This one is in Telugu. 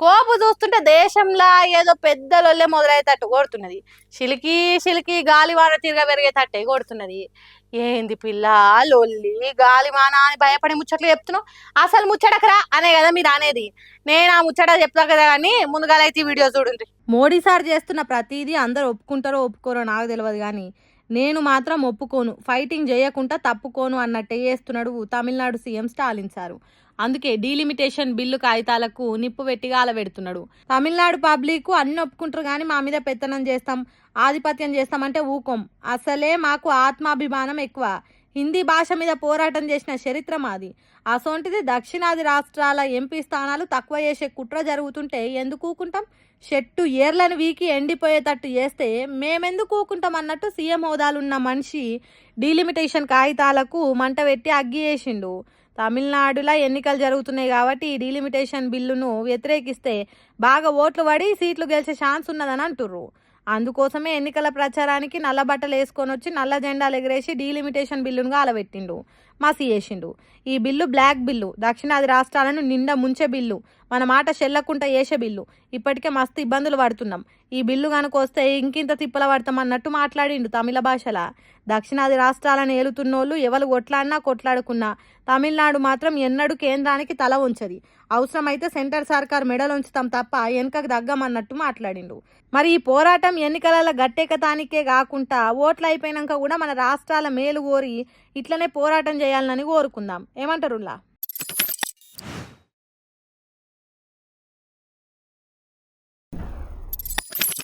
కోపు చూస్తుంటే దేశంలో ఏదో పెద్ద లొల్లే మొదలయ్యేటట్టు కొడుతున్నది. చిలికి చిలికి గాలివాన తిరగ పెరిగేటట్టే కొడుతున్నది. ఏంది పిల్ల లొల్లి గాలివాన అని భయపడి ముచ్చట్లు చెప్తున్నావు? అసలు ముచ్చటకరా అనే కదా మీరు అనేది. నేను ఆ ముచ్చట చెప్తా కదా కానీ ముందుగాలైతే ఈ వీడియో చూడండి. మోడీ సార్ చేస్తున్న ప్రతిదీ అందరు ఒప్పుకుంటారో ఒప్పుకోరో నాకు తెలియదు కానీ నేను మాత్రం ఒప్పుకోను, ఫైటింగ్ చేయకుండా తప్పుకోను అన్నట్టే చేస్తున్నాడు తమిళనాడు సీఎం స్టాలిన్ సారు. అందుకే డీలిమిటేషన్ బిల్లు కాగితాలకు నిప్పు పెట్టి గాలబెడుతున్నాడు. తమిళనాడు పబ్లిక్ అన్ని ఒప్పుకుంటారు కానీ మా మీద పెత్తనం చేస్తాం, ఆధిపత్యం చేస్తామంటే ఊకోం. అసలే మాకు ఆత్మాభిమానం ఎక్కువ. హిందీ భాష మీద పోరాటం చేసిన చరిత్ర మాది. అసొంటిది దక్షిణాది రాష్ట్రాల ఎంపీ స్థానాలు తక్కువ చేసే కుట్ర జరుగుతుంటే ఎందుకు ఊకుంటాం? చెట్టు ఏర్లను వీకి ఎండిపోయేటట్టు చేస్తే మేమెందుకు ఊకుంటాం అన్నట్టు సీఎం హోదాలున్న మనిషి డీలిమిటేషన్ కాగితాలకు మంట పెట్టి అగ్గి వేసిండు. తమిళనాడులో ఎన్నికలు జరుగుతున్నాయి కాబట్టి ఈ డీలిమిటేషన్ బిల్లును వ్యతిరేకిస్తే బాగా ఓట్లు పడి సీట్లు గెలిచే ఛాన్స్ ఉన్నదని అంటుర్రు. అందుకోసమే ఎన్నికల ప్రచారానికి నల్ల బట్టలు వేసుకొని వచ్చి నల్ల జెండాలు ఎగరేసి డీలిమిటేషన్ బిల్లును గాలబెట్టిండు, మసి చేసిండు. ఈ బిల్లు బ్లాక్ బిల్లు, దక్షిణాది రాష్ట్రాలను నిండా ముంచే బిల్లు, మన మాట చెల్లకుండా వేసే బిల్లు. ఇప్పటికే మస్తు ఇబ్బందులు పడుతున్నాం. ఈ బిల్లు కనుక వస్తే ఇంకింత తిప్పల పడతాం అన్నట్టు మాట్లాడిండు తమిళ భాషలా. దక్షిణాది రాష్ట్రాలను ఏలుతున్నోళ్ళు ఎవరు కొట్లాడినా కొట్లాడుకున్నా తమిళనాడు మాత్రం ఎన్నడూ కేంద్రానికి తల ఉంచది. అవసరమైతే సెంటర్ సర్కార్ మెడలుంచుతాం తప్ప వెనకకు దగ్గమన్నట్టు మాట్లాడిండు. మరి ఈ పోరాటం ఎన్నికల గట్టెక్కతానికే కాకుండా ఓట్లు అయిపోయినాక కూడా మన రాష్ట్రాల మేలు కోరి ఇట్లనే పోరాటం చేయాలని కోరుకుందాం. ఏమంటారులా?